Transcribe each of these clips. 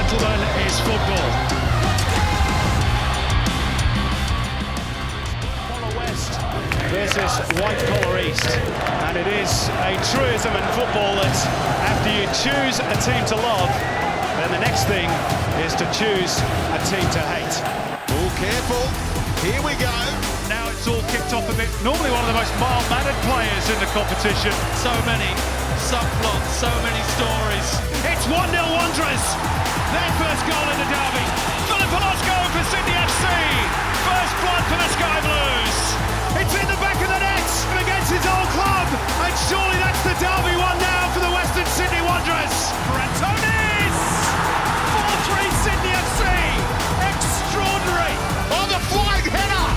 gentlemen, is football. White-collar West versus white-collar East. And it is a truism in football that after you choose a team to love, then the next thing is to choose a team to hate. Oh, careful. Here we go. Now it's all kicked off a bit. Normally one of the most mild-mannered players in the competition. So many subplots, so many stories. It's 1-0 Wanderers. Their first goal in the derby. Philip Velasco for Sydney FC. First blood for the Sky Blues. It's in the back of the net against his old club. And surely that's the derby one now for the Western Sydney Wanderers. Brantonis! 4-3 Sydney FC. Extraordinary. Oh, the flying header.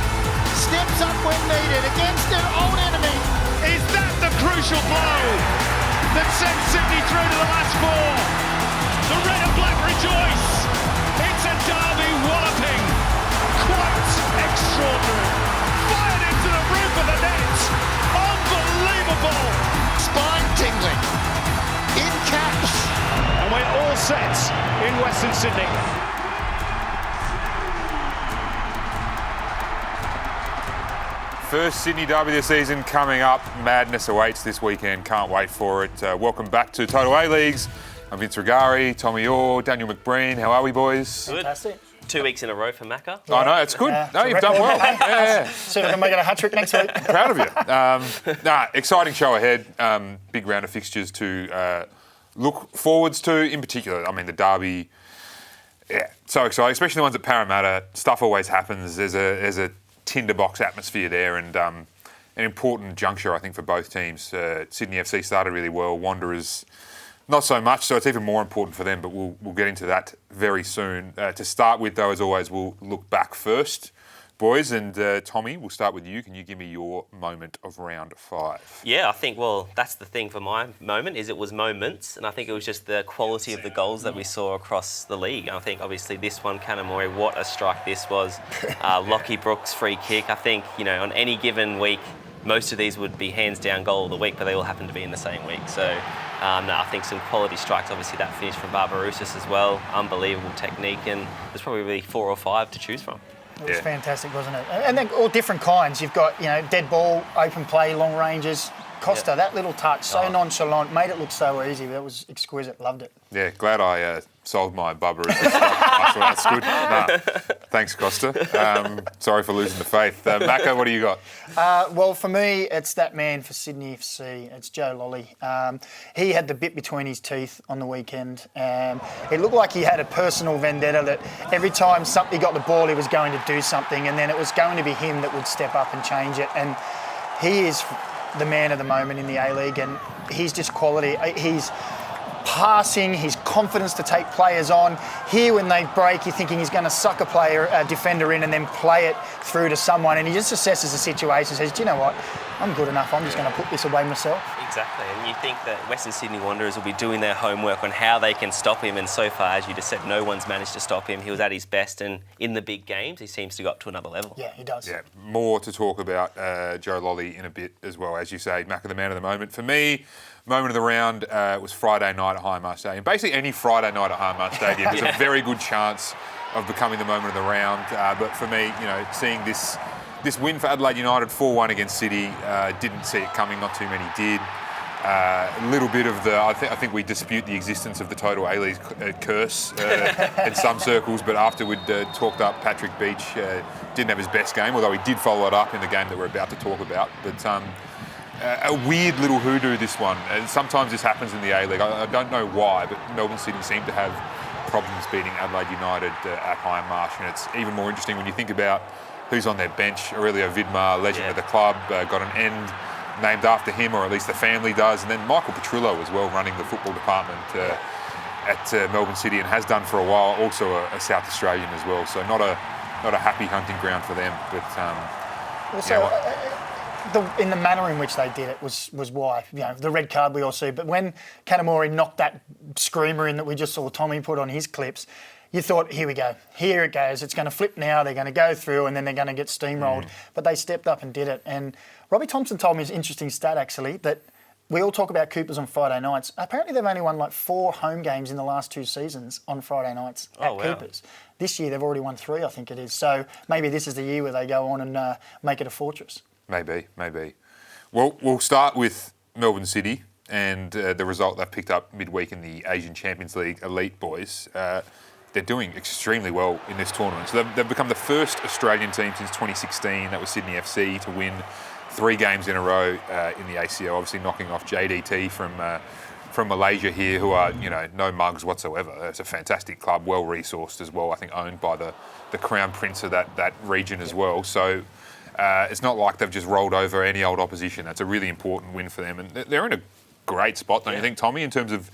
Steps up when needed against their old enemy. Is that the crucial blow that sends Sydney through to the last four? The red and black rejoice. It's a derby walloping. Quite extraordinary. Fired into the roof of the net. Unbelievable. Spine tingling. In caps. And we're all set in Western Sydney. First Sydney derby this season coming up. Madness awaits this weekend. Can't wait for it. Welcome back to Total A-Leagues. I'm Vince Rugari, Tommy Orr, Daniel McBreen. How are we, boys? Good. Fantastic. 2 weeks in a row for Macca. Yeah. I know, it's good. No, you've done well. Yeah. See if I can make it a hat-trick next week. Proud of you. Exciting show ahead. Big round of fixtures to look forwards to. In particular, I mean, the derby. Yeah, so exciting, especially the ones at Parramatta. Stuff always happens. There's a tinderbox atmosphere there, and an important juncture, I think, for both teams. Sydney FC started really well. Wanderers, not so much, so it's even more important for them, but we'll get into that very soon. To start with, though, as always, we'll look back first, boys, and Tommy, we'll start with you. Can you give me your moment of round 5? Yeah, I think, well, that's the thing for my moment, is it was moments, and I think it was just the quality of the goals that we saw across the league. I think, obviously, this one, Kanamori, what a strike this was. Lockie Brooks' free kick. I think, on any given week, most of these would be hands-down goal of the week, but they all happen to be in the same week. So, I think some quality strikes. Obviously, that finish from Barbarousis as well. Unbelievable technique, and there's probably really 4 or 5 to choose from. It was fantastic, wasn't it? And then all different kinds. You've got, dead ball, open play, long ranges. Costa, that little touch, so nonchalant, made it look so easy. That was exquisite. Loved it. Yeah, glad I sold my Barbarousis stock. That's good. Nah, thanks, Costa. Sorry for losing the faith. Macca, what do you got? Well, for me, it's that man for Sydney FC. It's Joe Lolley. He had the bit between his teeth on the weekend. It looked like he had a personal vendetta that every time he got the ball, he was going to do something, and then it was going to be him that would step up and change it. And he is the man of the moment in the A-League, and he's just quality. He's passing, his confidence to take players on. Here, when they break, you're thinking he's going to suck a defender in and then play it through to someone, and he just assesses the situation and says, do you know what, I'm good enough, I'm just going to put this away myself. Exactly, and you think that Western Sydney Wanderers will be doing their homework on how they can stop him, and so far, as you just said, no one's managed to stop him. He was at his best, and in the big games, he seems to go up to another level. Yeah, he does. Yeah, more to talk about Joe Lolley in a bit as well. As you say, Macca, the man of the moment. For me, moment of the round was Friday night at Highmarsh Stadium. Basically, any Friday night at Highmarsh Stadium is a very good chance of becoming the moment of the round. But for me, seeing this win for Adelaide United, 4-1 against City, didn't see it coming. Not too many did. A little bit of I think we dispute the existence of the Total A-Leagues curse in some circles, but after we'd talked up Patrick Beach, didn't have his best game, although he did follow it up in the game that we're about to talk about. But a weird little hoodoo, this one. Sometimes this happens in the A-League. I don't know why, but Melbourne City seem to have problems beating Adelaide United at Highmarsh, and it's even more interesting when you think about who's on their bench. Aurelio Vidmar, legend of the club, got an end named after him, or at least the family does. And then Michael Petrillo as well, running the football department at Melbourne City, and has done for a while. Also a South Australian as well, so not a happy hunting ground for them. But also, in the manner in which they did it was why. The red card we all see, but when Kanamori knocked that screamer in that we just saw Tommy put on his clips, you thought, here we go, here it goes. It's going to flip now. They're going to go through, and then they're going to get steamrolled. But they stepped up and did it. And Robbie Thompson told me an interesting stat, actually, that we all talk about Coopers on Friday nights. Apparently, they've only won like 4 home games in the last 2 seasons on Friday nights at Coopers. This year, they've already won 3, I think it is. So maybe this is the year where they go on and make it a fortress. Maybe. Well, we'll start with Melbourne City and the result they've picked up midweek in the Asian Champions League Elite Boys. They're doing extremely well in this tournament. So they've become the first Australian team since 2016, that was Sydney FC, to win 3 games in a row in the ACL, obviously knocking off JDT from Malaysia here, who are, no mugs whatsoever. It's a fantastic club, well resourced as well, I think owned by the Crown Prince of that region as well. So it's not like they've just rolled over any old opposition. That's a really important win for them. And they're in a great spot, don't you think, Tommy, in terms of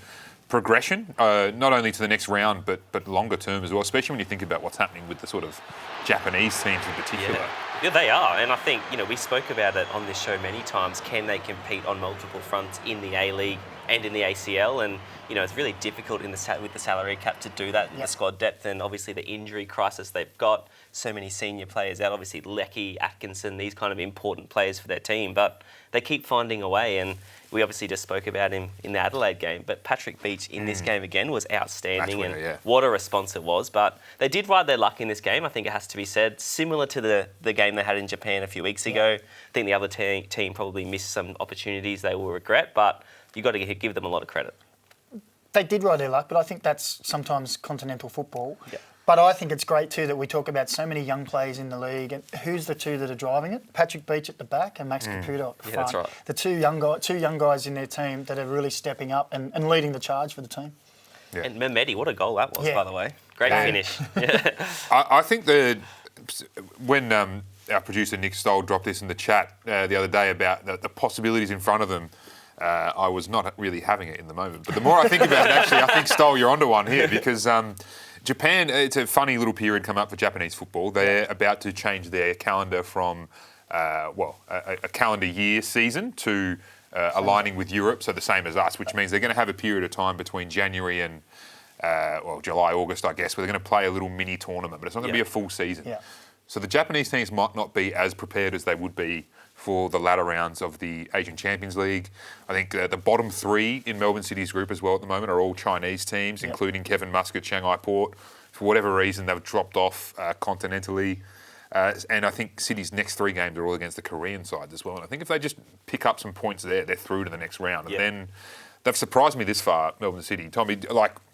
progression, not only to the next round, but longer term as well, especially when you think about what's happening with the sort of Japanese teams in particular. Yeah, they are. And I think, we spoke about it on this show many times. Can they compete on multiple fronts in the A-League and in the ACL? And, it's really difficult with the salary cap to do that, the squad depth and obviously the injury crisis they've got. So many senior players out, obviously Lecky, Atkinson, these kind of important players for their team. But they keep finding a way, and we obviously just spoke about him in the Adelaide game, but Patrick Beach in this game again was outstanding, what a response it was. But they did ride their luck in this game, I think it has to be said. Similar to the game they had in Japan a few weeks ago. I think the other team probably missed some opportunities they will regret, but you've got to give them a lot of credit. They did ride their luck, but I think that's sometimes continental football. Yeah. But I think it's great too that we talk about so many young players in the league. And who's the 2 that are driving it? Patrick Beach at the back and Max Caputo at the front. That's right. The two young guys in their team that are really stepping up and leading the charge for the team. Yeah. And Mehmedi, what a goal that was, by the way. Great finish. I think when our producer Nick Stoll dropped this in the chat the other day about the possibilities in front of them, I was not really having it in the moment. But the more I think about it, actually, I think, Stoll, you're onto one here because Japan, it's a funny little period come up for Japanese football. They're about to change their calendar from, a calendar year season to aligning with Europe, so the same as us, which means they're going to have a period of time between January and, July, August, I guess, where they're going to play a little mini tournament, but it's not going to be a full season. Yeah. So the Japanese teams might not be as prepared as they would be for the latter rounds of the Asian Champions League. I think the bottom 3 in Melbourne City's group as well at the moment are all Chinese teams, including Kevin Muscat, Shanghai Port. For whatever reason, they've dropped off continentally. And I think City's next 3 games are all against the Korean sides as well. And I think if they just pick up some points there, they're through to the next round. And then they've surprised me this far, Melbourne City. Tommy,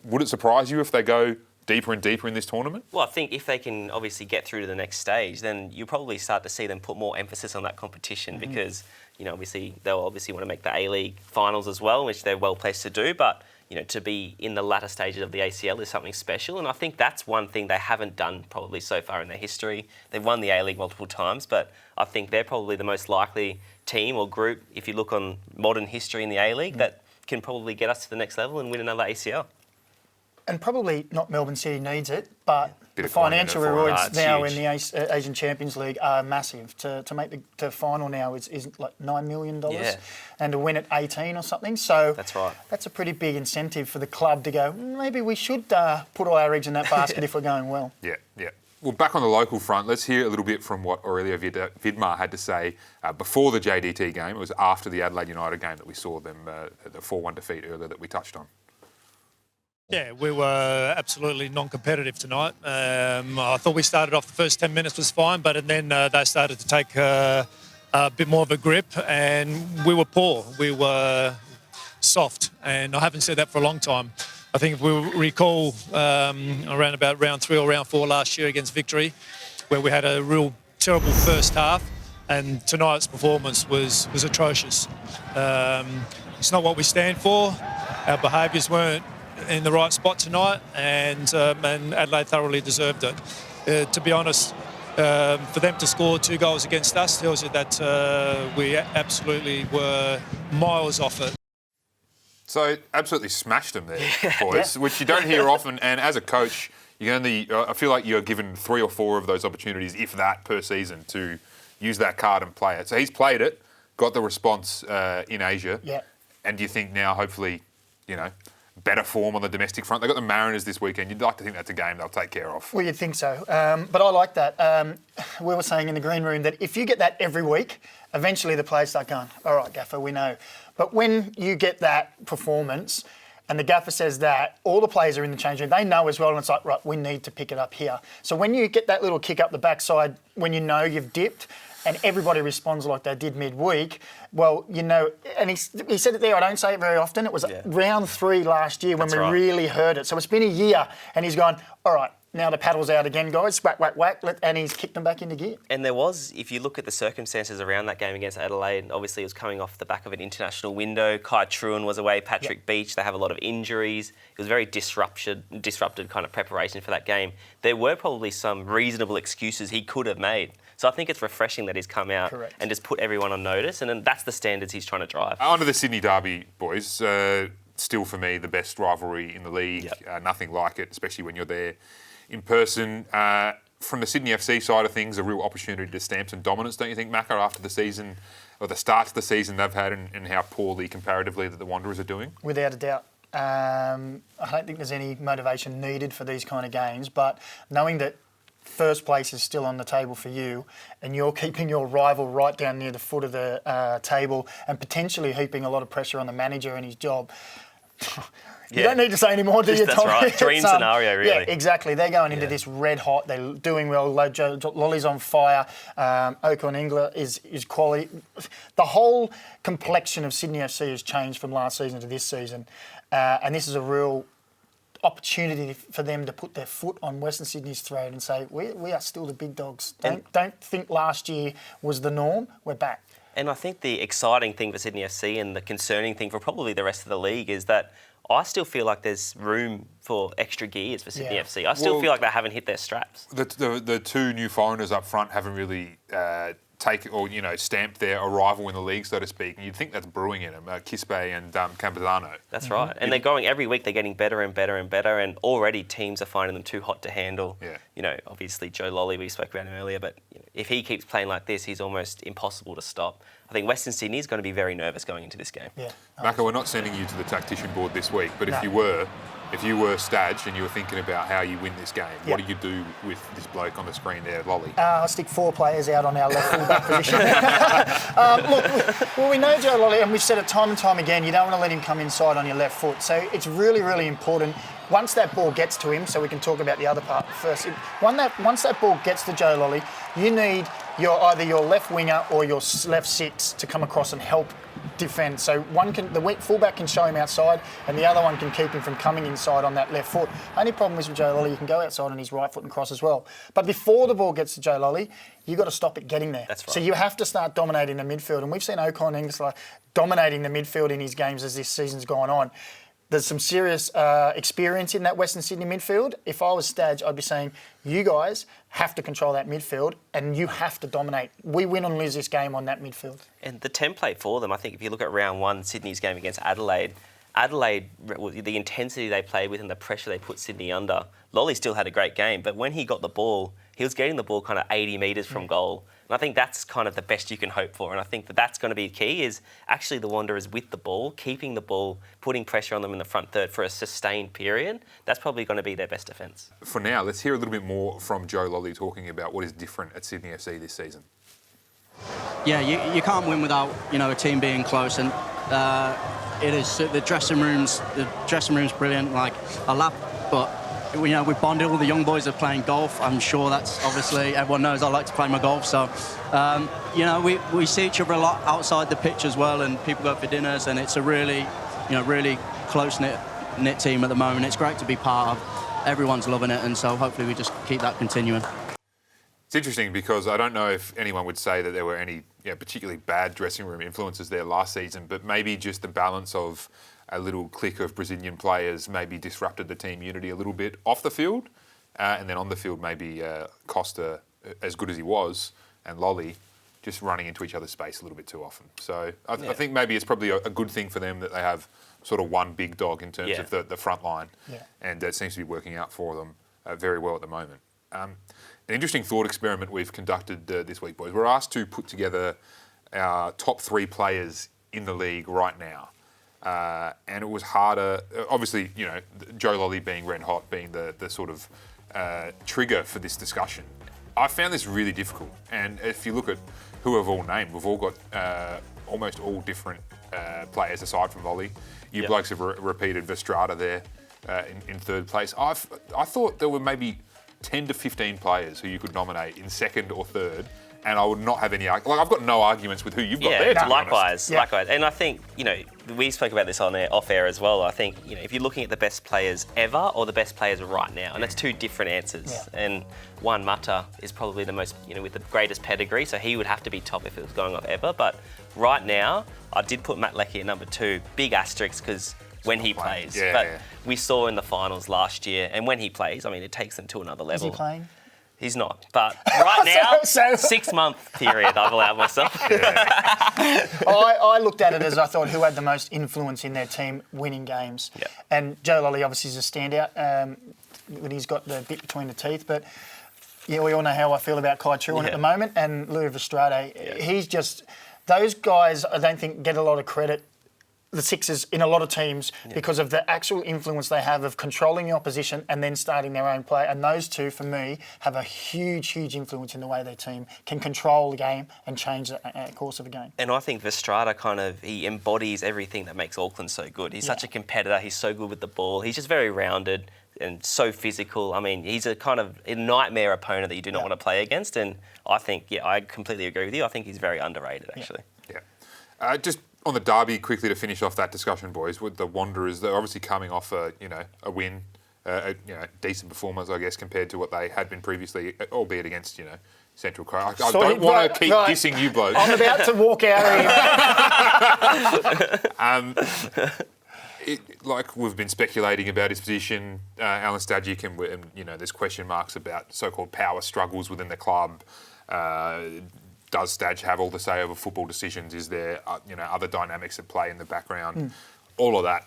would it surprise you if they go deeper and deeper in this tournament? Well, I think if they can obviously get through to the next stage, then you probably start to see them put more emphasis on that competition because, obviously they'll obviously want to make the A-League finals as well, which they're well placed to do. But, to be in the latter stages of the ACL is something special. And I think that's one thing they haven't done probably so far in their history. They've won the A-League multiple times, but I think they're probably the most likely team or group, if you look on modern history in the A-League, that can probably get us to the next level and win another ACL. And probably not Melbourne City needs it, but the financial rewards now in the Asian Champions League are massive. To make the final now is like $9 million, and to win at 18 or something. So that's right. That's a pretty big incentive for the club to go, maybe we should put all our eggs in that basket if we're going well. Yeah. Well, back on the local front, let's hear a little bit from what Aurelio Vidmar had to say before the JDT game. It was after the Adelaide United game that we saw them, the 4-1 defeat earlier that we touched on. Yeah, we were absolutely non-competitive tonight. I thought we started off the first 10 minutes was fine, but then they started to take a bit more of a grip and we were poor. We were soft, and I haven't said that for a long time. I think if we recall around about round 3 or round 4 last year against Victory, where we had a real terrible first half, and tonight's performance was atrocious. It's not what we stand for. Our behaviours weren't in the right spot tonight, and Adelaide thoroughly deserved it. To be honest, for them to score 2 goals against us tells you that we absolutely were miles off it. So absolutely smashed them there, boys, which you don't hear often. And as a coach, I feel like you're given 3 or 4 of those opportunities, if that, per season, to use that card and play it. So he's played it, got the response in Asia. Yeah. And do you think now, hopefully, better form on the domestic front. They've got the Mariners this weekend. You'd like to think that's a game they'll take care of. Well, you'd think so. But I like that. We were saying in the green room that if you get that every week, eventually the players start going, all right, Gaffer, we know. But when you get that performance and the Gaffer says that, all the players are in the change room. They know as well, and it's like, right, we need to pick it up here. So when you get that little kick up the backside, when you know you've dipped, and everybody responds like they did midweek, well, you know, and he said it there, I don't say it very often, it was round 3 last year when we really heard it. So it's been a year, and he's gone, all right, now the paddle's out again, guys, whack, whack, whack, and he's kicked them back into gear. And there was, if you look at the circumstances around that game against Adelaide, obviously it was coming off the back of an international window. Kai Truan was away, Patrick Beach, they have a lot of injuries. It was very disrupted kind of preparation for that game. There were probably some reasonable excuses he could have made. So I think it's refreshing that he's come out and just put everyone on notice, and then that's the standards he's trying to drive. On to the Sydney Derby, boys. Still, for me, the best rivalry in the league. Nothing like it, especially when you're there in person. From the Sydney FC side of things, a real opportunity to stamp some dominance, don't you think, Macca, after the season, or the start to the season they've had and how poorly, comparatively, that the Wanderers are doing? Without a doubt. I don't think there's any motivation needed for these kind of games, but knowing that first place is still on the table for you and you're keeping your rival right down near the foot of the table and potentially heaping a lot doing on the manager and his job. You don't need to say any more, do you, Tom? That's right. Dream scenario, really. Yeah, exactly. They're going into this red hot. They're doing well. Joe Lolley's on fire. Ocon Engler is quality. The whole complexion of Sydney FC has changed from last season to this season. And this is a real opportunity for them to put their foot on Western Sydney's throat and say, we are still the big dogs. Don't think last year was the norm. We're back. And I think the exciting thing for Sydney FC and the concerning thing for probably the rest of the league is that I still feel like there's room for extra gears for Sydney FC. I still feel like they haven't hit their straps. The 2 new foreigners up front haven't really stamped their arrival in the league, so to speak. And you'd think that's brewing in them, Kispe and Campazano. That's right. And they're going every week. They're getting better and better and better. And already teams are finding them too hot to handle. Yeah. You know, obviously Joe Lolley, we spoke about him earlier, but if he keeps playing like this, he's almost impossible to stop. I think Western Sydney is going to be very nervous going into this game. Yeah. Macca, we're not sending you to the tactician board this week, but if you were Staj and you were thinking about how you win this game, what do you do with this bloke on the screen there, Lolley? I'll stick 4 players out on our left full-back position. Look, we know Joe Lolley, and we've said it time and time again, you don't want to let him come inside on your left foot. So it's really, really important. Once that ball gets to him, so we can talk about the other part first. Once that ball gets to Joe Lolley, you need either your left winger or your left 6 to come across and help defend. So the fullback can show him outside, and the other one can keep him from coming inside on that left foot. Only problem is with Joe Lolley, you can go outside on his right foot and cross as well. But before the ball gets to Joe Lolley, you've got to stop it getting there. That's right. So you have to start dominating the midfield, and we've seen Ocon Engler dominating the midfield in his games as this season's gone on. There's some serious experience in that Western Sydney midfield. If I was Staj, I'd be saying, you guys have to control that midfield and you have to dominate. We win and lose this game on that midfield. And the template for them, I think if you look at round 1, Sydney's game against Adelaide, the intensity they played with and the pressure they put Sydney under, Lolley still had a great game, but when he got the ball, he was getting the ball kind of 80 metres from goal. And I think that's kind of the best you can hope for. And I think that's going to be key is actually the Wanderers with the ball, keeping the ball, putting pressure on them in the front third for a sustained period. That's probably going to be their best defence. For now, let's hear a little bit more from Joe Lolley talking about what is different at Sydney FC this season. Yeah, you can't win without, a team being close. And it is the dressing room's brilliant. Like, I laugh, but we've bonded. All the young boys are playing golf. I'm sure that's obviously everyone knows I like to play my golf. So, we see each other a lot outside the pitch as well, and people go for dinners, and it's a really, really close-knit team at the moment. It's great to be part of. Everyone's loving it, and so hopefully we just keep that continuing. It's interesting because I don't know if anyone would say that there were any particularly bad dressing room influences there last season, but maybe just the balance of a little clique of Brazilian players maybe disrupted the team unity a little bit off the field, and then on the field maybe Costa, as good as he was, and Lolley just running into each other's space a little bit too often. So I think maybe it's probably a good thing for them that they have sort of one big dog in terms of the front line, and it seems to be working out for them very well at the moment. An interesting thought experiment we've conducted this week, boys. We're asked to put together our top 3 players in the league right now. and it was harder. Obviously, you know, Joe Lolley being red hot, being the sort of trigger for this discussion. I found this really difficult. And if you look at who I've all named, we've all got almost all different players aside from Lolley. You blokes have repeated Verstrada there in third place. I thought there were maybe 10 to 15 players who you could nominate in second or third, and I would not have any I've got no arguments with who you've got there. Likewise. And I think, you know, we spoke about this on air, off air as well. I think, you know, if you're looking at the best players ever or the best players right now, and that's two different answers. Yeah. And Juan Mata is probably the most, you know, with the greatest pedigree, so he would have to be top if it was going off ever. But right now, I did put Matt Leckie at number 2, big asterisk, because when he plays. We saw in the finals last year, and when he plays, I mean, it takes them to another level. Is he playing? He's not. But right now, 6-month period I've allowed myself. I looked at it as I thought who had the most influence in their team winning games. Yep. And Joe Lolley obviously is a standout when he's got the bit between the teeth. But yeah, we all know how I feel about Kai Truan at the moment. And Louis Verstrade, he's just... Those guys, I don't think, get a lot of credit, the Sixers, in a lot of teams because of the actual influence they have of controlling the opposition and then starting their own play. And those two, for me, have a huge, huge influence in the way their team can control the game and change the course of a game. And I think Verstrade he embodies everything that makes Auckland so good. He's such a competitor. He's so good with the ball. He's just very rounded and so physical. I mean, he's a kind of a nightmare opponent that you do not want to play against. And I think, I completely agree with you. I think he's very underrated, actually. Yeah. Just on the derby, quickly to finish off that discussion, boys, with the Wanderers, they're obviously coming off a win, decent performance, I guess, compared to what they had been previously, albeit against, Central Coast. I don't want to keep dissing you blokes. I'm about to walk out here. Like we've been speculating about his position, Alen Stajcic, and there's question marks about so-called power struggles within the club. Does Staj have all the say over football decisions? Is there, other dynamics at play in the background? All of that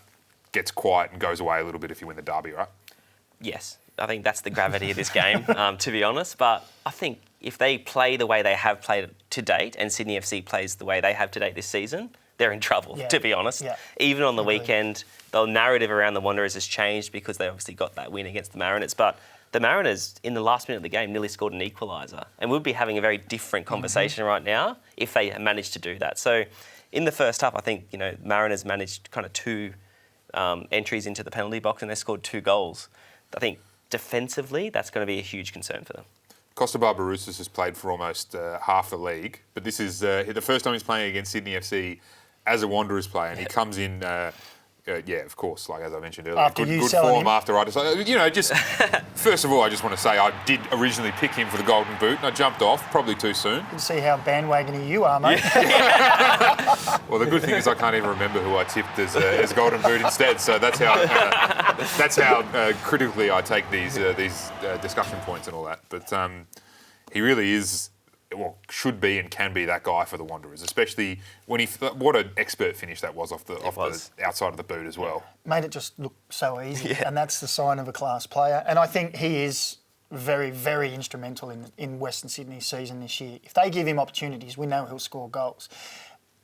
gets quiet and goes away a little bit if you win the derby, right? Yes, I think that's the gravity of this game, to be honest. But I think if they play the way they have played to date, and Sydney FC plays the way they have to date this season, they're in trouble, to be honest. Yeah. Even on the weekend, the narrative around the Wanderers has changed because they obviously got that win against the Mariners. But the Mariners, in the last minute of the game, nearly scored an equaliser. And we'd be having a very different conversation right now if they managed to do that. So in the first half, I think, Mariners managed kind of 2 entries into the penalty box and they scored 2 goals. I think defensively, that's going to be a huge concern for them. Costa Barbarouses has played for almost half the league, but this is the first time he's playing against Sydney FC as a Wanderers player, and he comes in... of course, like as I mentioned earlier, good form him. After I decided, first of all, I just want to say I did originally pick him for the Golden Boot and I jumped off, probably too soon. You can see how bandwagony you are, mate. Well, the good thing is I can't even remember who I tipped as Golden Boot instead, so that's how critically I take these discussion points and all that. But he really is... should be and can be that guy for the Wanderers, especially when what an expert finish that was off the outside of the boot as well. Made it just look so easy, and that's the sign of a class player. And I think he is very, very instrumental in Western Sydney's season this year. If they give him opportunities, we know he'll score goals.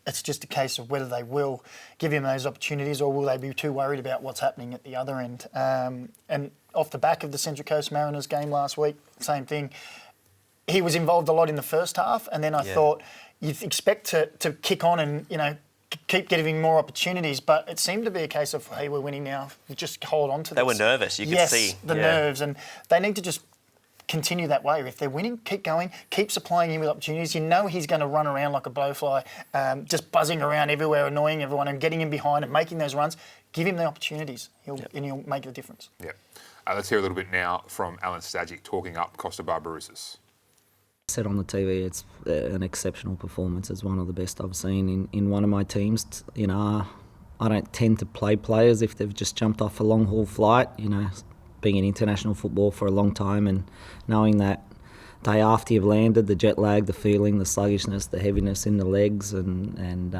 It's just a case of whether they will give him those opportunities or will they be too worried about what's happening at the other end. And off the back of the Central Coast Mariners game last week, same thing. He was involved a lot in the first half, and then I thought you'd expect to kick on and, keep giving him more opportunities, but it seemed to be a case of, hey, we're winning now, just hold on to this. They were nervous, you could see. Yes, the nerves, and they need to just continue that way. If they're winning, keep going, keep supplying him with opportunities. He's going to run around like a blowfly, just buzzing around everywhere, annoying everyone and getting him behind and making those runs. Give him the opportunities, and he'll make the difference. Yeah. Let's hear a little bit now from Alen Stajcic talking up Costa Barbarouses. Said on the TV, it's an exceptional performance. It's one of the best I've seen in one of my teams. I don't tend to play players if they've just jumped off a long haul flight. Being in international football for a long time and knowing that day after you've landed, the jet lag, the feeling, the sluggishness, the heaviness in the legs, and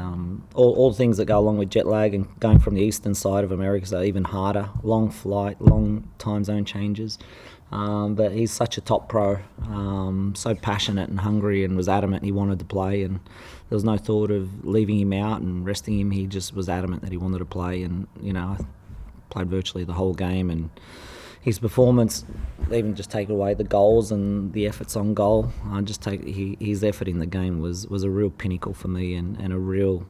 all the things that go along with jet lag, and going from the eastern side of America, so even harder, long flight, long time zone changes. But he's such a top pro, so passionate and hungry, and was adamant he wanted to play, and there was no thought of leaving him out and resting him. He just was adamant that he wanted to play, and I played virtually the whole game, and his performance, even just take away the goals and the efforts on goal, his effort in the game was a real pinnacle for me, and a real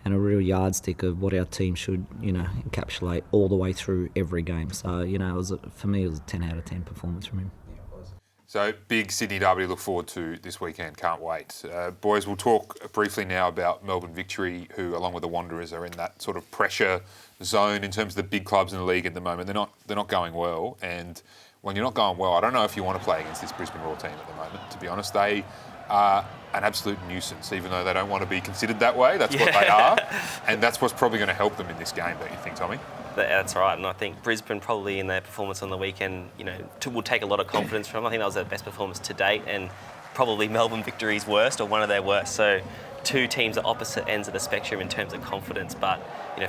yardstick of what our team should, encapsulate all the way through every game. So, for me, it was a 10 out of 10 performance from him. So, big Sydney derby to look forward to this weekend. Can't wait. Boys, we'll talk briefly now about Melbourne Victory, who, along with the Wanderers, are in that sort of pressure zone in terms of the big clubs in the league at the moment. They're not going well, and when you're not going well, I don't know if you want to play against this Brisbane Roar team at the moment, to be honest. They are an absolute nuisance, even though they don't want to be considered that way. That's what they are, and that's what's probably going to help them in this game, don't you think, Tommy? That's right, and I think Brisbane probably in their performance on the weekend, will take a lot of confidence from. I think that was their best performance to date, and probably Melbourne Victory's worst, or one of their worst. So, two teams at opposite ends of the spectrum in terms of confidence. But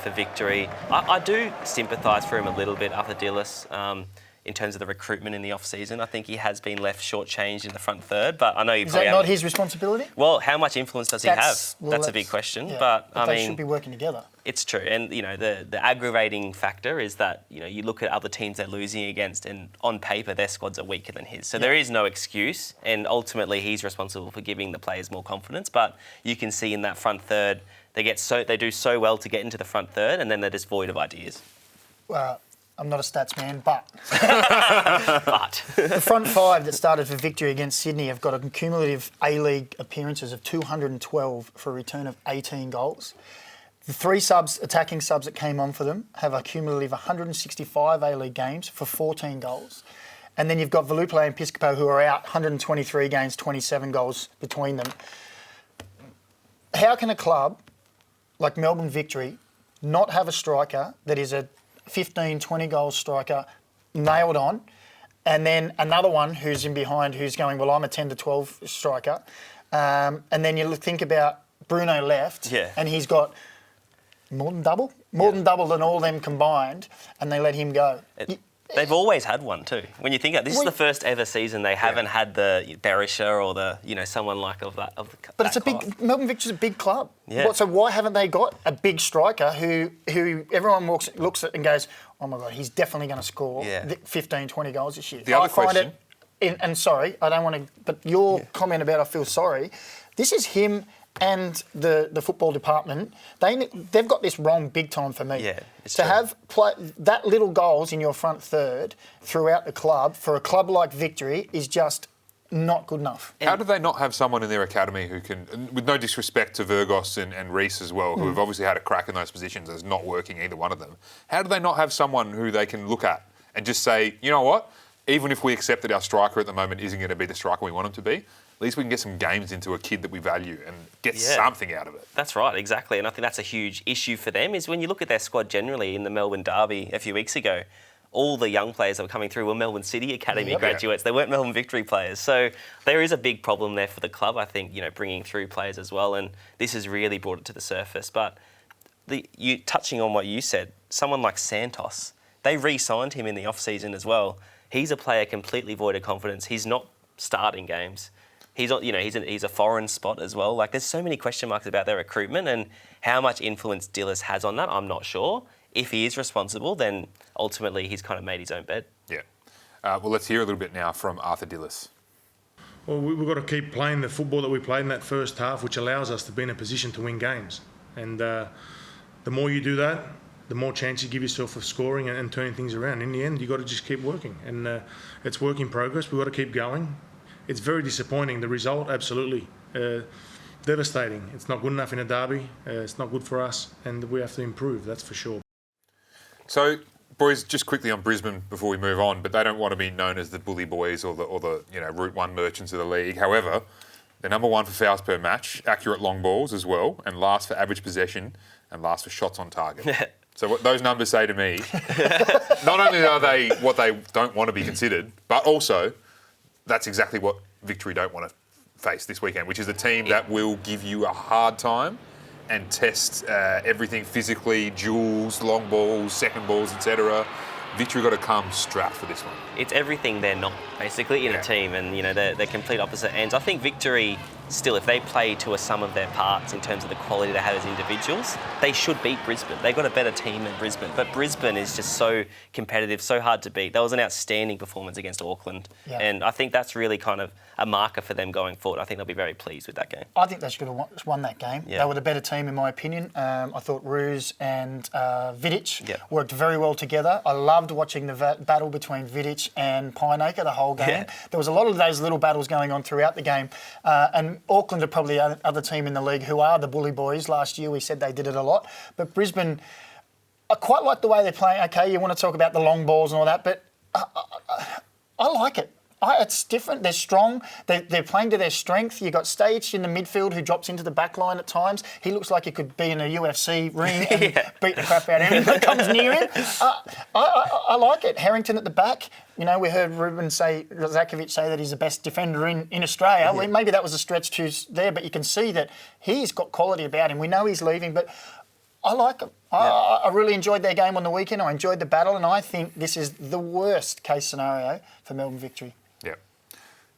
for Victory, I do sympathise for him a little bit, Arthur Dillis. In terms of the recruitment in the off-season, I think he has been left shortchanged in the front third, but I know you Is probably that not his responsibility? Well, how much influence does he have? That's a big question, yeah, but I they mean, should be working together. It's true, and the aggravating factor is that you look at other teams they're losing against, and on paper their squads are weaker than his. So there is no excuse, and ultimately he's responsible for giving the players more confidence. But you can see in that front third, they do so well to get into the front third, and then they're just void of ideas. I'm not a stats man, but But the front five that started for Victory against Sydney have got a cumulative A-League appearances of 212 for a return of 18 goals. The three attacking subs that came on for them have a cumulative 165 A-League games for 14 goals. And then you've got Valuplay and Piscopo who are out 123 games, 27 goals between them. How can a club like Melbourne Victory not have a striker that is a 15, 20 goal striker nailed on, and then another one who's in behind who's going, well, I'm a 10 to 12 striker. And then you think about Bruno left, and he's got more than double than all them combined, and they let him go. They've always had one too. When you think of it, this is the first ever season they haven't had the Berisha or the someone like of that. But it's a big Melbourne Victory's a big club. Yeah. So why haven't they got a big striker who everyone looks at and goes, oh my God, he's definitely going to score 15, 20 goals this year. The other question, and sorry, I don't want to, but your comment about I feel sorry, this is him and the football department. They've got this wrong big time for me. Yeah, it's to true. have that little goals in your front third throughout the club for a club like Victory is just not good enough. how do they not have someone in their academy who can, with no disrespect to Virgos and Reece as well, who have obviously had a crack in those positions as not working, either one of them, how do they not have someone who they can look at and just say, you know what, even if we accept that our striker at the moment isn't going to be the striker we want him to be, at least we can get some games into a kid that we value and get something out of it. That's right, exactly. And I think that's a huge issue for them, is when you look at their squad generally in the Melbourne derby a few weeks ago, all the young players that were coming through were Melbourne City Academy graduates. They weren't Melbourne Victory players. So there is a big problem there for the club, I think, bringing through players as well. And this has really brought it to the surface. But touching on what you said, someone like Santos, they re-signed him in the off-season as well. He's a player completely void of confidence. He's not starting games. He's a foreign spot as well. Like, there's so many question marks about their recruitment, and how much influence Dillis has on that, I'm not sure. If he is responsible, then ultimately he's kind of made his own bed. Yeah. Well, let's hear a little bit now from Arthur Dillis. Well, we've got to keep playing the football that we played in that first half, which allows us to be in a position to win games. And the more you do that, the more chance you give yourself of scoring and turning things around. In the end, you've got to just keep working. And it's work in progress. We've got to keep going. It's very disappointing. The result, absolutely. Devastating. It's not good enough in a derby. It's not good for us. And we have to improve, that's for sure. So, boys, just quickly on Brisbane before we move on, but they don't want to be known as the bully boys or the Route 1 merchants of the league. However, they're number one for fouls per match, accurate long balls as well, and last for average possession and last for shots on target. So what those numbers say to me, not only are they what they don't want to be considered, but also that's exactly what Victory don't want to face this weekend, which is a team that will give you a hard time and test everything physically, duels, long balls, second balls, etc. Victory got to come strapped for this one. It's everything they're not, basically, in a team, and they're complete opposite ends. I think Victory, still, if they play to a sum of their parts in terms of the quality they have as individuals, they should beat Brisbane. They've got a better team than Brisbane, but Brisbane is just so competitive, so hard to beat. That was an outstanding performance against Auckland, and I think that's really kind of a marker for them going forward. I think they'll be very pleased with that game. I think they should have won that game. They were the better team, in my opinion. I thought Ruse and Vidic worked very well together. I loved watching the battle between Vidic and Pineacre the whole game. There was a lot of those little battles going on throughout the game. And Auckland are probably the other team in the league who are the bully boys. Last year we said they did it a lot. But Brisbane, I quite like the way they're playing. Okay, you want to talk about the long balls and all that, but I like it. It's different. They're strong. They're playing to their strength. You've got Stajcic in the midfield who drops into the back line at times. He looks like he could be in a UFC ring and beat the crap out of anyone that comes near him. I like it. Harrington at the back. We heard Zakovic say that he's the best defender in Australia. Well, maybe that was a stretch too there, but you can see that he's got quality about him. We know he's leaving, but I like him. I really enjoyed their game on the weekend. I enjoyed the battle, and I think this is the worst case scenario for Melbourne Victory. Yep.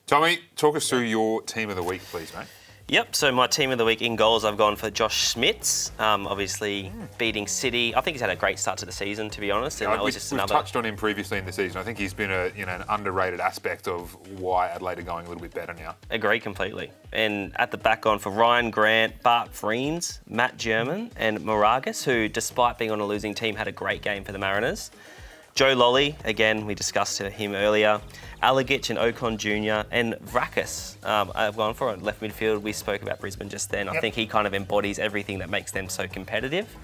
Tommy, talk us through your team of the week, please, mate. Yep, so my team of the week in goals, I've gone for Josh Schmitz, obviously beating City. I think he's had a great start to the season, to be honest. And We've touched on him previously in the season. I think he's been an underrated aspect of why Adelaide are going a little bit better now. Agree completely. And at the back on for Ryan Grant, Bart Vreens, Matt German and Moragas, who, despite being on a losing team, had a great game for the Mariners. Joe Lolley, again, we discussed him earlier. Alagic and Ocon Jr. and Vrakis. I've gone for it. Left midfield, we spoke about Brisbane just then. I think he kind of embodies everything that makes them so competitive.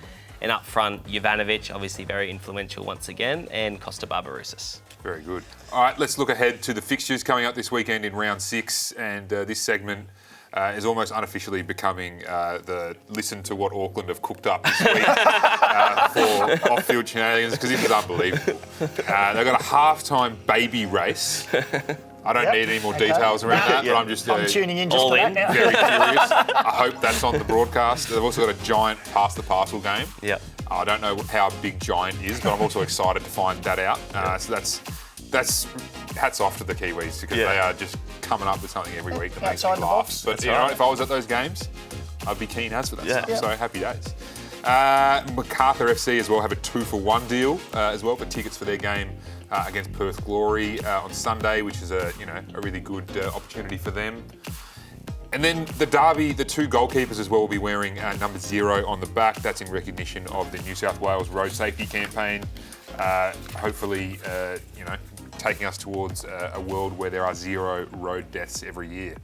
And up front, Jovanovic, obviously very influential once again, and Costa Barbarouses. Very good. All right, let's look ahead to the fixtures coming up this weekend in round 6. And this segment is almost unofficially becoming the listen to what Auckland have cooked up this week for off-field shenanigans, because this is unbelievable. They've got a half-time baby race. I don't need any more details around that, but I'm just I'm tuning in just for that now. Very curious. I hope that's on the broadcast. They've also got a giant pass the parcel game. Yeah. I don't know how big giant is, but I'm also excited to find that out. So that's hats off to the Kiwis, because they are just coming up with something every week that makes me laugh. But if I was at those games, I'd be keen as for that stuff. So happy days. Macarthur FC as well have a 2-for-1 deal as well for tickets for their game against Perth Glory on Sunday, which is a really good opportunity for them. And then the derby, the 2 goalkeepers as well will be wearing number 0 on the back. That's in recognition of the New South Wales road safety campaign. Hopefully, taking us towards a world where there are 0 road deaths every year.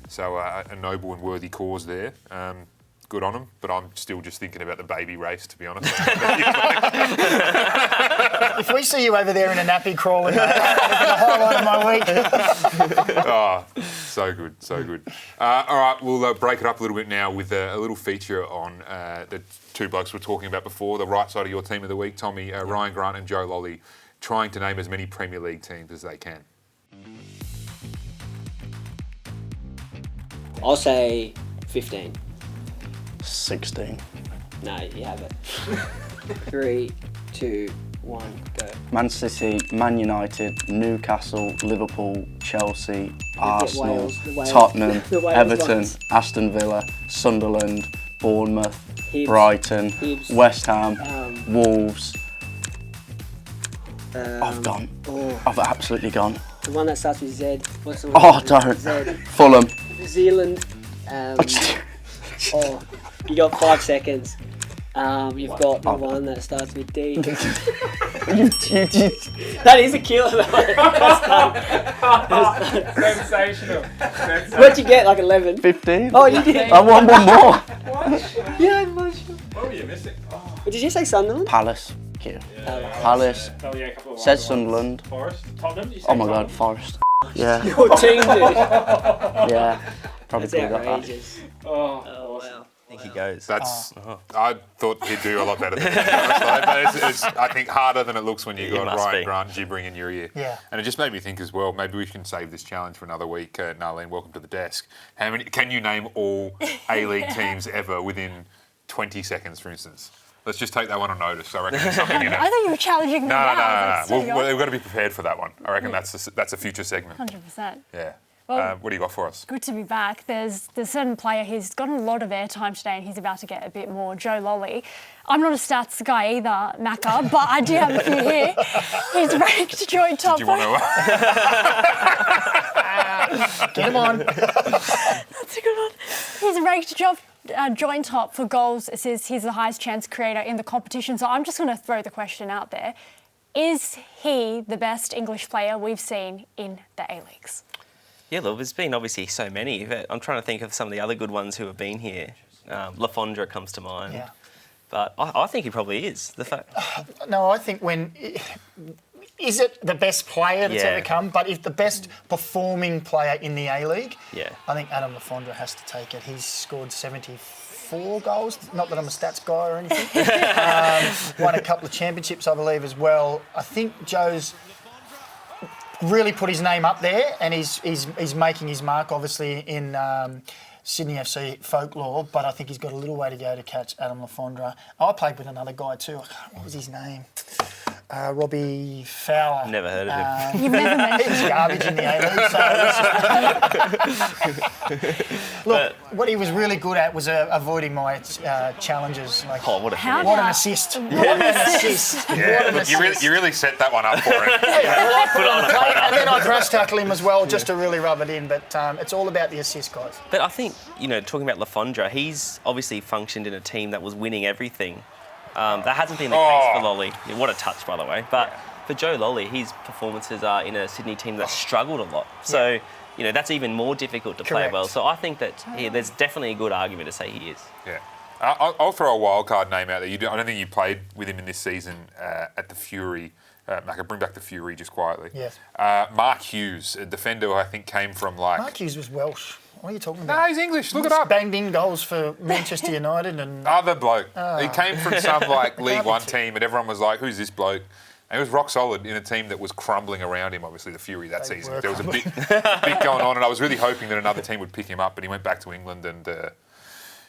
So a noble and worthy cause there. Good on them, but I'm still just thinking about the baby race, to be honest. If we see you over there in a nappy crawling, the highlight of my week. Oh, so good, so good. All right, we'll break it up a little bit now with a little feature on the 2 blokes we were talking about before, the right side of your team of the week, Tommy, Ryan Grant and Joe Lolley, trying to name as many Premier League teams as they can. I'll say 15. 16. No, you have it. 3, 2, 1, go. Man City, Man United, Newcastle, Liverpool, Chelsea, Arsenal, Wales, Tottenham, Wales Everton, ones. Aston Villa, Sunderland, Bournemouth, Hibs, Brighton, Hibs, West Ham, Wolves. I've gone. I've absolutely gone. The one that starts with Z. What's the one? Oh, don't. Z. Fulham. New Zealand. You got 5 seconds. You've got the one that starts with D. That is a killer, though. Sensational. What'd you get? Like 11? 15. Oh, you did. I won one more. Yeah, I'm not sure. What were you missing? Oh. Did you say Sunderland? Palace. Palace. Says Sunderland. Forest. Tottenham. Oh my God, Forest. Yeah. Your team, dude. Yeah. Probably That's got that. outrageous. Oh, wow. I think he goes. I thought he'd do a lot better than that. But it's, I think, harder than it looks when you got Ryan Grant gibbering in your ear. Yeah. And it just made me think as well, maybe we can save this challenge for another week. Narlene, welcome to the desk. How many? Can you name all A-League teams ever within 20 seconds, for instance? Let's just take that one on notice. I reckon there's something in it. I thought you were challenging me. No. We've got to be prepared for that one. I reckon that's a future segment. 100%. Yeah. Well, what do you got for us? Good to be back. There's a certain player who's gotten a lot of airtime today and he's about to get a bit more, Joe Lolley. I'm not a stats guy either, Macca, but I do have a few here. He's ranked joint top. Do you want to... Get him on. That's a good one. He's ranked joint top for goals, assists. He's the highest chance creator in the competition. So I'm just going to throw the question out there. Is he the best English player we've seen in the A-Leagues? Yeah, look, there's been obviously so many. I'm trying to think of some of the other good ones who have been here. Lafondra comes to mind. Yeah. But I think he probably is. No, I think is it the best player that's ever come? But if the best performing player in the A-League, I think Adam Lafondra has to take it. He's scored 74 goals. Not that I'm a stats guy or anything. Won a couple of championships, I believe, as well. I think Joe's really put his name up there, and he's making his mark, obviously, in Sydney FC folklore, but I think he's got a little way to go to catch Adam Lafondra. I played with another guy too. What was his name? Robbie Fowler. Never heard of him. You've never met him. He was garbage in the A-League. Look, what he was really good at was avoiding my challenges. Like, what an assist. What an assist. Yeah, you really set that one up for him. And then I crash tackle him as well, just to really rub it in. But it's all about the assist, guys. But I think, talking about Lafondra, he's obviously functioned in a team that was winning everything. That hasn't been the case for Lolley. Yeah, what a touch, by the way. But for Joe Lolley, his performances are in a Sydney team that struggled a lot. So, that's even more difficult to play well. So I think that there's definitely a good argument to say he is. Yeah. I'll throw a wildcard name out there. I don't think you played with him in this season at the Fury. Macca, bring back the Fury just quietly. Yes. Mark Hughes, a defender who I think came from Mark Hughes was Welsh. What are you talking about? No, he's English. Look it up. Banged in goals for Manchester United and... Other bloke. He came from some League One team and everyone was like, who's this bloke? And he was rock solid in a team that was crumbling around him, obviously, the Fury that season. There was a bit going on and I was really hoping that another team would pick him up, but he went back to England and...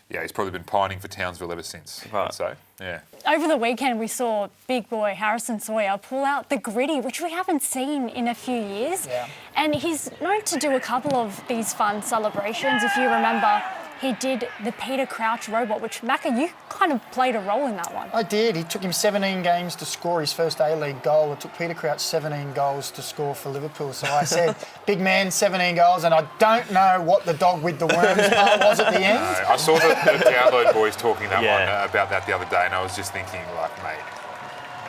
he's probably been pining for Townsville ever since. Right. I'd say, yeah. Over the weekend, we saw big boy Harrison Sawyer pull out the gritty, which we haven't seen in a few years. Yeah. And he's known to do a couple of these fun celebrations. If you remember, he did the Peter Crouch robot, which, Macca, you kind of played a role in that one. I did. It took him 17 games to score his first A-League goal. It took Peter Crouch 17 goals to score for Liverpool. So I said, big man, 17 goals, and I don't know what the dog with the worms part was at the end. No, I saw the Download boys talking about that the other day, and I was just thinking, mate,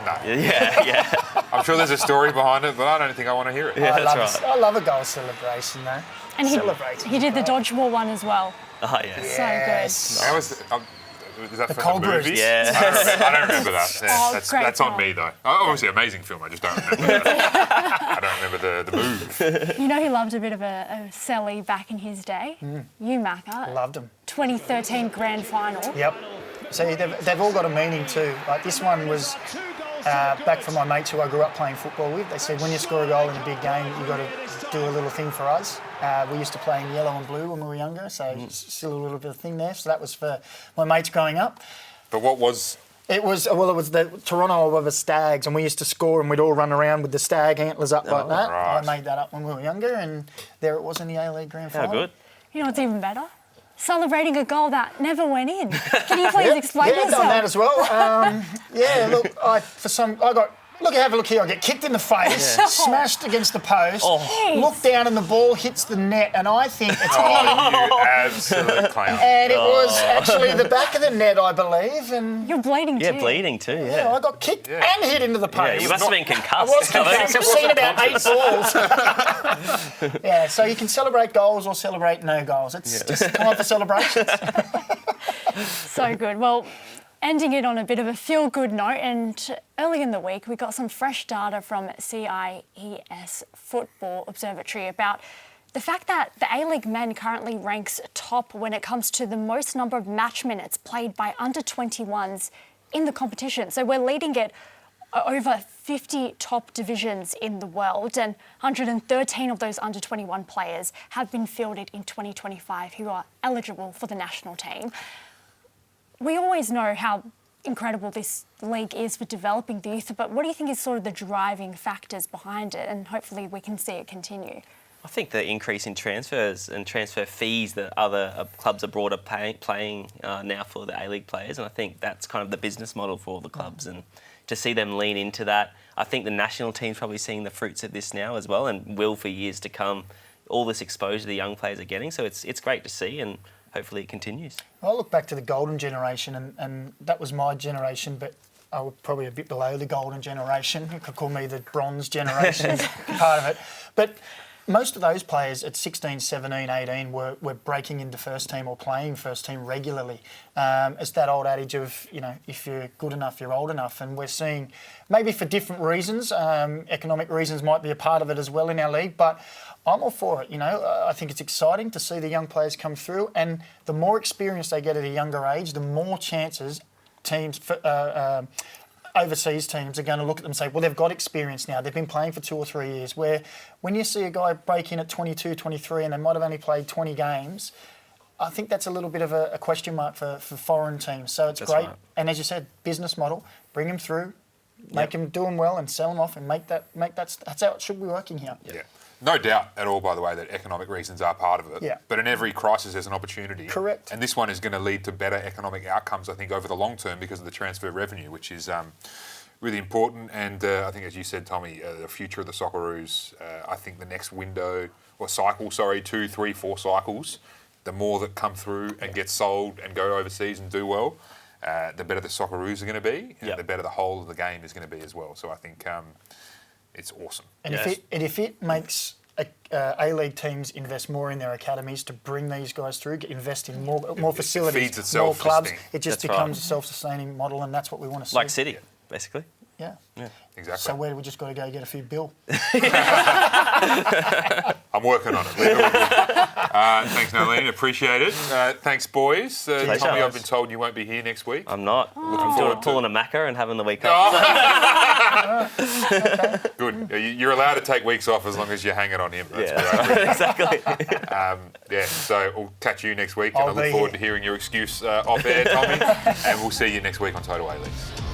no. Yeah. I'm sure there's a story behind it, but I don't think I want to hear it. Yeah, I love a goal celebration, though. And he did the dodgeball one as well. Oh, yeah. Yes. How was that the from the movie? Yeah. I don't remember that. Yeah, that's on me, though. Obviously, amazing film. I just don't remember that. I don't remember the move. You know he loved a bit of a celly back in his day. You, Macca. Loved him. 2013 grand final. Yep. See, they've all got a meaning too. Like this one was back from my mates who I grew up playing football with. They said when you score a goal in a big game, you've got to do a little thing for us. We used to play in yellow and blue when we were younger, so still a little bit of thing there. So that was for my mates growing up. But what was... It was the Toronto were the Stags, and we used to score and we'd all run around with the stag antlers up like that. Right. I made that up when we were younger, and there it was in the A-League grand final. How good. You know what's even better? Celebrating a goal that never went in. Can you please explain yourself? Yeah, I've done that as well. Look, have a look here. I get kicked in the face, smashed against the post, look down and the ball hits the net, and I think it's you absolute clown. And it was actually the back of the net, I believe. And you're bleeding too. Yeah, bleeding too, yeah. I got kicked and hit into the post. Yeah, you must have been concussed. I was concussed. I've seen about 8 balls. Yeah, so you can celebrate goals or celebrate no goals. It's just time for celebrations. So good. Well, ending it on a bit of a feel-good note, and early in the week we got some fresh data from CIES Football Observatory about the fact that the A-League men currently ranks top when it comes to the most number of match minutes played by under-21s in the competition. So we're leading it over 50 top divisions in the world, and 113 of those under-21 players have been fielded in 2025 who are eligible for the national team. We always know how incredible this league is for developing the youth, but what do you think is sort of the driving factors behind it? And hopefully we can see it continue. I think the increase in transfers and transfer fees that other clubs abroad are paying now for the A-League players, and I think that's kind of the business model for all the clubs, and to see them lean into that. I think the national team's probably seeing the fruits of this now as well, and will for years to come. All this exposure the young players are getting, so it's great to see, and hopefully it continues. I look back to the golden generation, and that was my generation, but I was probably a bit below the golden generation. You could call me the bronze generation part of it. But most of those players at 16, 17, 18 were breaking into first team or playing first team regularly. It's that old adage of, if you're good enough, you're old enough. And we're seeing, maybe for different reasons, economic reasons might be a part of it as well in our league, but I'm all for it. I think it's exciting to see the young players come through, and the more experience they get at a younger age, the more chances teams, overseas teams are going to look at them and say, well, they've got experience now. They've been playing for 2 or 3 years. Where when you see a guy break in at 22, 23 and they might have only played 20 games, I think that's a little bit of a question mark for foreign teams. So it's great. Right. And as you said, business model, bring them through, make them do them well and sell them off and that's how it should be working here. Yeah. No doubt at all, by the way, that economic reasons are part of it. Yeah. But in every crisis, there's an opportunity. Correct. And this one is going to lead to better economic outcomes, I think, over the long term because of the transfer revenue, which is really important. And I think, as you said, Tommy, the future of the Socceroos, I think the next window, or cycle, 2, 3, 4 cycles, the more that come through and get sold and go overseas and do well, the better the Socceroos are going to be, and the better the whole of the game is going to be as well. So I think it's awesome. And if it makes A-League teams invest more in their academies to bring these guys through, invest in more facilities, more clubs, it just becomes a self-sustaining model, and that's what we want to see. Like City, basically. Yeah. Exactly. So where do we just got to go get a few bill? I'm working on it. Thanks, Nolene. Appreciate it. Thanks, boys. Tommy, I've been told you won't be here next week. I'm not. Looking forward to pulling a macca and having the week off. Okay. Good. You're allowed to take weeks off as long as you're hanging on him. That's great. Exactly. So we'll catch you next week, and I look forward to hearing your excuse off air, Tommy. And we'll see you next week on Total A-Leagues.